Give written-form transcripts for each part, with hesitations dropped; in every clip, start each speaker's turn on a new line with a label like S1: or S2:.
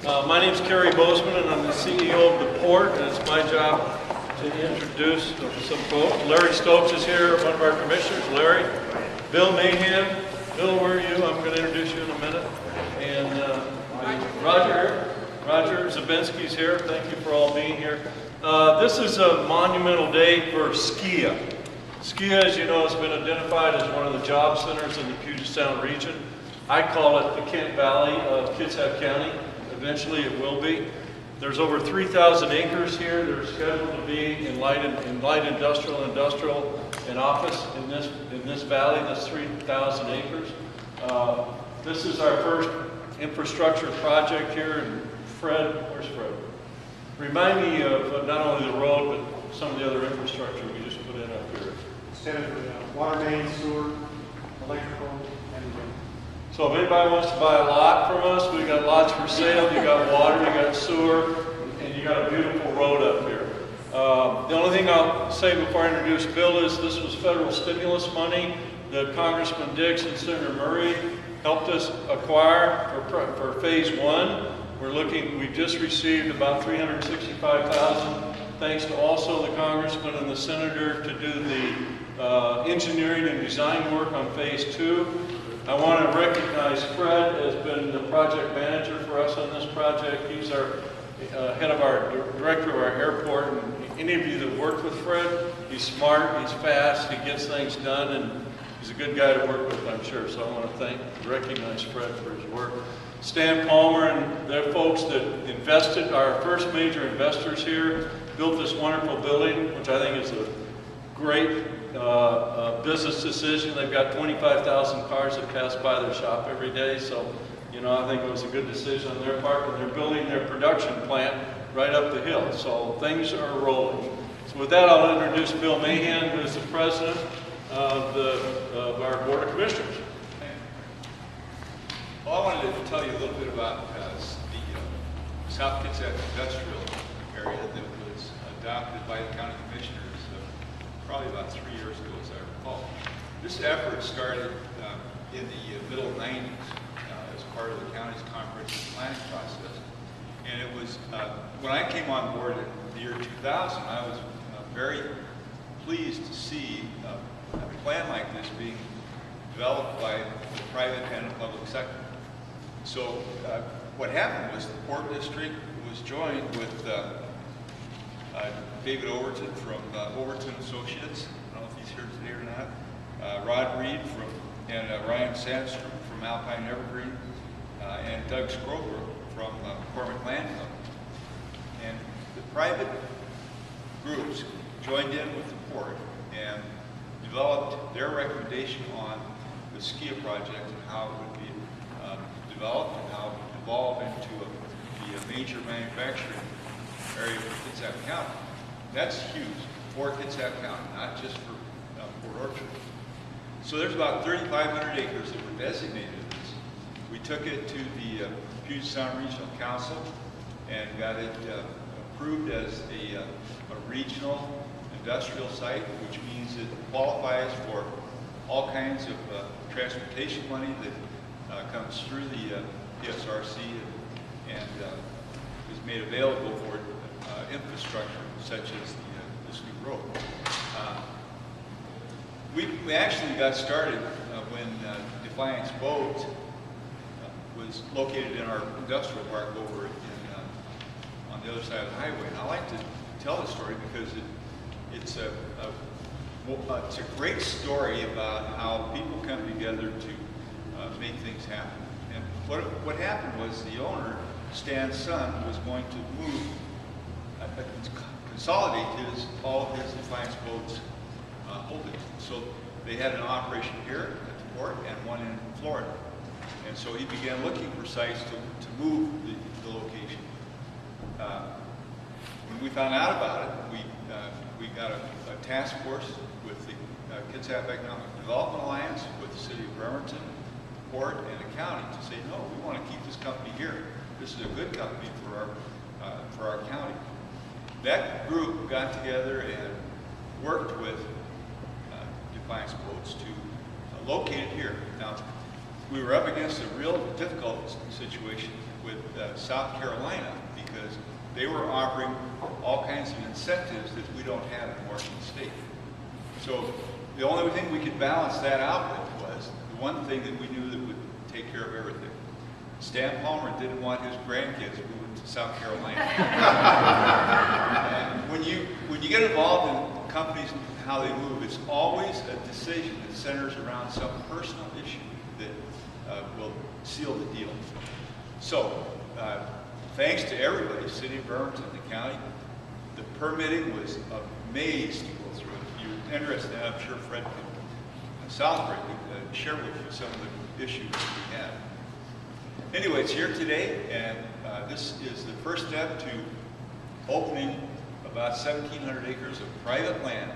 S1: My name is Kerry Bozeman, and I'm the CEO of the Port, and it's my job to introduce some folks. Larry Stokes is here, one of our commissioners. Larry, Bill Mahan. Bill, where are you? I'm going to introduce you in a minute. And Roger Zabinski's here. Thank you for all being here. This is a monumental day for SKIA. SKIA, as you know, has been identified as one of the job centers in the Puget Sound region. I call it the Kent Valley of Kitsap County. Eventually it will be. There's over 3,000 acres here. They're scheduled to be in light industrial, and office in this valley. That's 3,000 acres. This is our first infrastructure project here. And Fred, where's Fred? Remind me of not only the road, but some of the other infrastructure we just put in up here.
S2: Instead of water main, sewer, electrical, and
S1: so if anybody wants to buy a lot from us, we got lots for sale. You got water, you got sewer, and you got a beautiful road up here. The only thing I'll say before I introduce Bill is this was federal stimulus money that Congressman Dix and Senator Murray helped us acquire for phase one. We've just received about $365,000, thanks to also the congressman and the senator to do the engineering and design work on phase two. I want to recognize Fred has been the project manager for us on this project. He's our director of our airport, and any of you that worked with Fred, he's smart, he's fast, he gets things done, and he's a good guy to work with, I'm sure. So I want to recognize Fred for his work. Stan Palmer and their folks that invested, our first major investors here, built this wonderful building, which I think is a great business decision. They've got 25,000 cars that pass by their shop every day, so I think it was a good decision on their part, and they're building their production plant right up the hill, so things are rolling. So with that, I'll introduce Bill Mahan, who is the president of our Board of Commissioners.
S3: Well, I wanted to tell you a little bit about the South Kitsap industrial area that was adopted by the county commissioners probably about 3 years ago, as I recall. This effort started in the middle 90s as part of the county's comprehensive planning process. And it was, when I came on board in the year 2000, I was very pleased to see a plan like this being developed by the private and the public sector. So what happened was the Port District was joined with David Overton from Overton Associates. I don't know if he's here today or not. Rod Reed and Ryan Sandstrom from Alpine Evergreen, and Doug Scrover from McCormick Land Company. And the private groups joined in with the Port and developed their recommendation on the SKIA project and how it would be developed and how it would evolve into a major manufacturing area for Kitsap County. That's huge for Kitsap County, not just for Port Orchard. So there's about 3,500 acres that were designated as this. We took it to the Puget Sound Regional Council and got it approved as a regional industrial site, which means it qualifies for all kinds of transportation money that comes through the PSRC and is made available for infrastructure such as this new road. We actually got started when Defiance Boat was located in our industrial park over on the other side of the highway. And I like to tell the story because it's a great story about how people come together to make things happen. And what happened was the owner, Stan's son, was going to move, consolidate all of his Defiance Boats holdings. So they had an operation here at the port and one in Florida. And so he began looking for sites to move the location. When we found out about it, we got a task force with the Kitsap Economic Development Alliance, with the city of Bremerton, the port, and the county to say, no, we want to keep this company here. This is a good company for our county. That group got together and worked with Defiance Boats to locate it here. Now, we were up against a real difficult situation with South Carolina because they were offering all kinds of incentives that we don't have in Washington State. So the only thing we could balance that out with was the one thing that we knew that would take care of everything. Stan Palmer didn't want his grandkids moving to South Carolina. And when you get involved in companies and how they move, it's always a decision that centers around some personal issue that will seal the deal. So, thanks to everybody, City of Bremerton, the county, the permitting was amazed to go through it. If you're interested, I'm sure Fred can, Salisbury could share with you some of the issues that we had. Anyway, it's here today, and this is the first step to opening about 1,700 acres of private land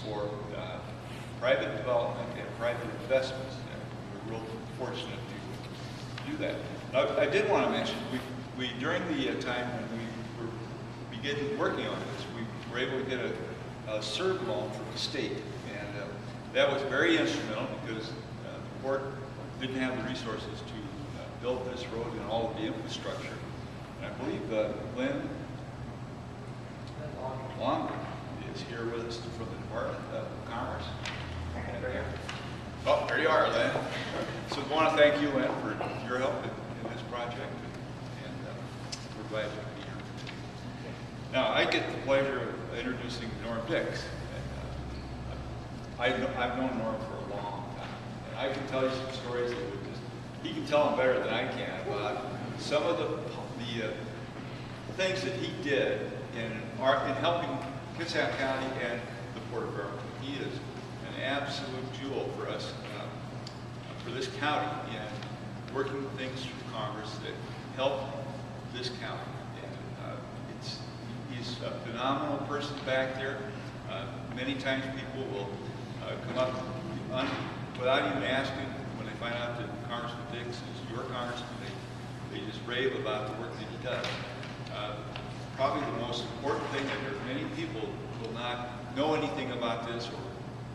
S3: for private development and private investments. And we're real fortunate to do that. Now, I did want to mention, we during the time when we were beginning working on this, we were able to get a CERB loan from the state, and that was very instrumental because the port didn't have the resources to build this road and all of the infrastructure. And I believe Lynn Long is here with us from the Department of Commerce. And, oh, there you are, Lynn. So I want to thank you, Lynn, for your help in this project, and we're glad to be here. Now, I get the pleasure of introducing Norm Dix. I've known Norm for a long time, and I can tell you some stories that would just, he can tell them better than I can about some of the things that he did in helping Kitsap County and the Port of Bremerton. He is an absolute jewel for us, for this county, and working things through Congress that help this county. And he's a phenomenal person back there. Many times people will come up without even asking, when they find out that Congressman Dix is your congressman, they just rave about the work that he does. Probably the most important thing that many people will not know anything about this, or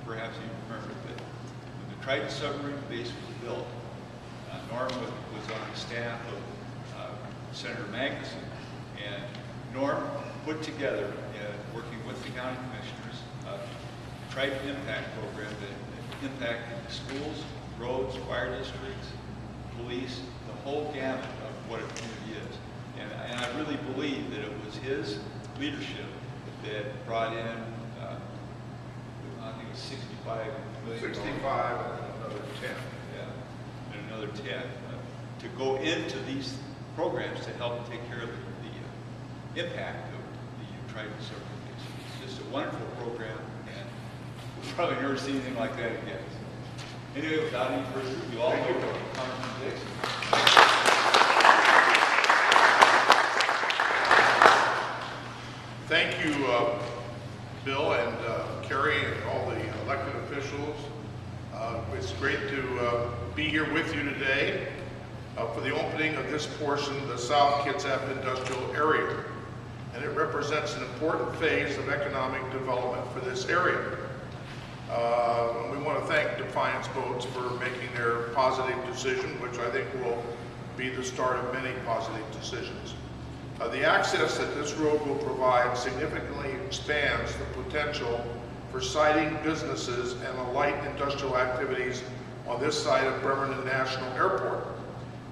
S3: perhaps even remember that when the Triton submarine base was built, Norm was on the staff of Senator Magnuson, and Norm put together, working with the county commissioners, a Triton impact program that impacted the schools, roads, fire districts, police, the whole gamut of what a community is. And I really believe that it was his leadership that brought in, I think it was $65 million.
S4: 65 and another 10.
S3: Yeah, and another 10 to go into these programs to help take care of the impact of the Triton submarine. It's just a wonderful program, and we'll probably never see anything like that again. So, anyway, without any further ado, all know Congressman Dix.
S4: Thank you, Bill and Carrie and all the elected officials. It's great to be here with you today for the opening of this portion of the South Kitsap Industrial Area. And it represents an important phase of economic development for this area. We want to thank Defiance Boats for making their positive decision, which I think will be the start of many positive decisions. The access that this road will provide significantly expands the potential for siting businesses and light industrial activities on this side of Bremerton National Airport,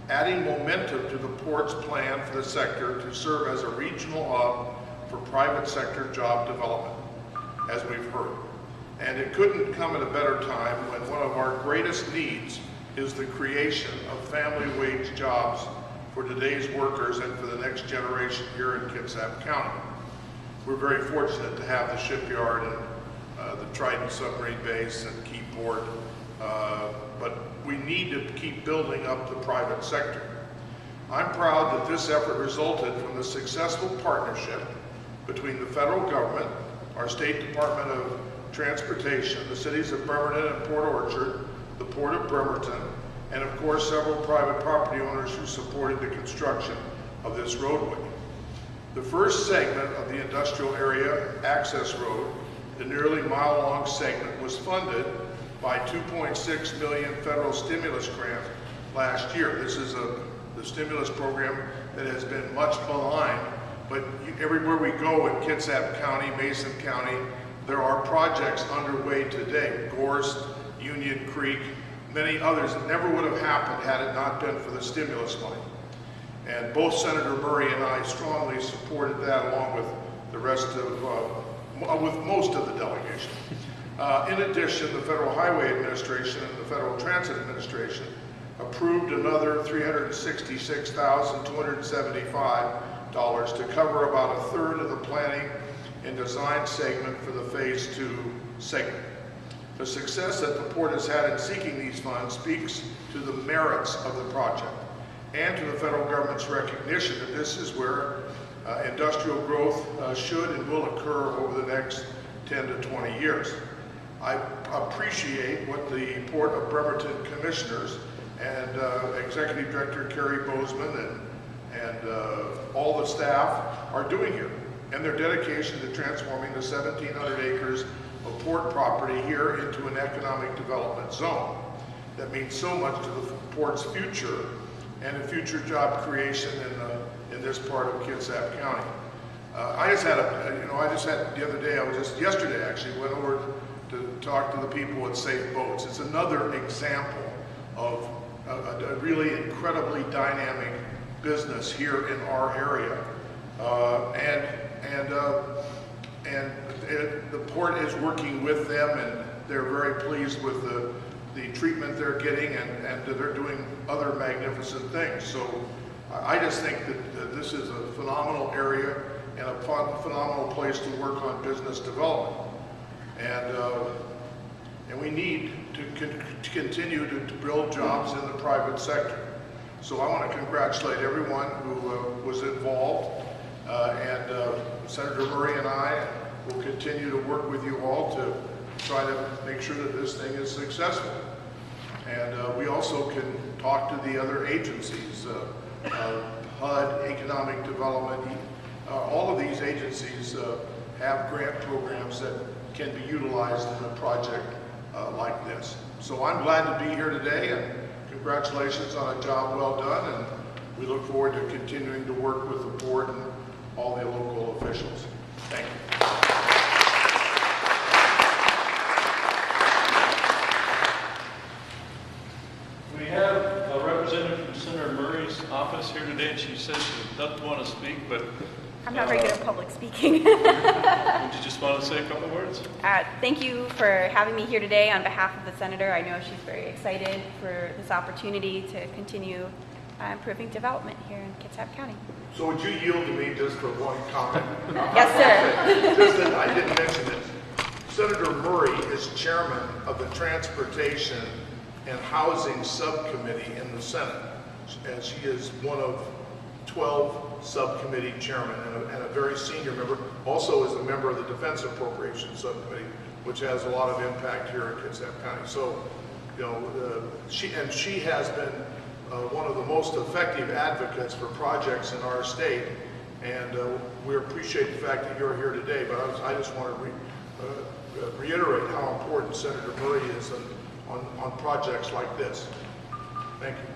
S4: adding momentum to the port's plan for the sector to serve as a regional hub for private sector job development, as we've heard. And it couldn't come at a better time when one of our greatest needs is the creation of family wage jobs for today's workers and for the next generation here in Kitsap County. We're very fortunate to have the shipyard and the Triton submarine base and Keyport, but we need to keep building up the private sector. I'm proud that this effort resulted from the successful partnership between the federal government, our State Department of Transportation, the cities of Bremerton and Port Orchard, the Port of Bremerton, and of course several private property owners who supported the construction of this roadway. The first segment of the industrial area access road, the nearly mile-long segment, was funded by $2.6 million federal stimulus grant last year. This is the stimulus program that has been much maligned, but everywhere we go in Kitsap County, Mason County, there are projects underway today. Gorst, Union Creek, many others that never would have happened had it not been for the stimulus money. And both Senator Murray and I strongly supported that, along with the rest of, with most of the delegation. In addition, the Federal Highway Administration and the Federal Transit Administration approved another $366,275 to cover about a third of the planning and design segment for the Phase 2 segment. The success that the Port has had in seeking these funds speaks to the merits of the project and to the federal government's recognition that this is where industrial growth should and will occur over the next 10 to 20 years. I appreciate what the Port of Bremerton commissioners and Executive Director Kerry Bozeman and all the staff are doing here, and their dedication to transforming the 1,700 acres of port property here into an economic development zone that means so much to the port's future and the future job creation in this part of Kitsap County. I just had the other day, yesterday actually, went over to talk to the people at Safe Boats. It's another example of a really incredibly dynamic business here in our area. The port is working with them, and they're very pleased with the treatment they're getting, and they're doing other magnificent things. So I just think that this is a phenomenal area and a phenomenal place to work on business development. And we need to continue to build jobs in the private sector. So I want to congratulate everyone who was involved, and Senator Murray and I will continue to work with you all to try to make sure that this thing is successful. And we also can talk to the other agencies, HUD, Economic Development, all of these agencies have grant programs that can be utilized in a project like this. So I'm glad to be here today, and congratulations on a job well done, and we look forward to continuing to work with the board and all the local officials. Thank you.
S1: We have a representative from Senator Murray's office here today, and she says she doesn't want to speak, but
S5: I'm not very good at public speaking.
S1: would you just want to say a couple words?
S5: Thank you for having me here today on behalf of the Senator. I know she's very excited for this opportunity to continue improving development here in Kitsap County.
S4: So would you yield to me just for one comment?
S5: Yes, sir.
S4: Just that I didn't mention it. Senator Murray is chairman of the Transportation and Housing Subcommittee in the Senate, and she is one of 12 subcommittee chairmen and a very senior member. Also is a member of the Defense Appropriations Subcommittee, which has a lot of impact here in Kitsap County. So, you know, she has been one of the most effective advocates for projects in our state, and we appreciate the fact that you're here today. But I just want to reiterate how important Senator Murray is on projects like this. Thank you.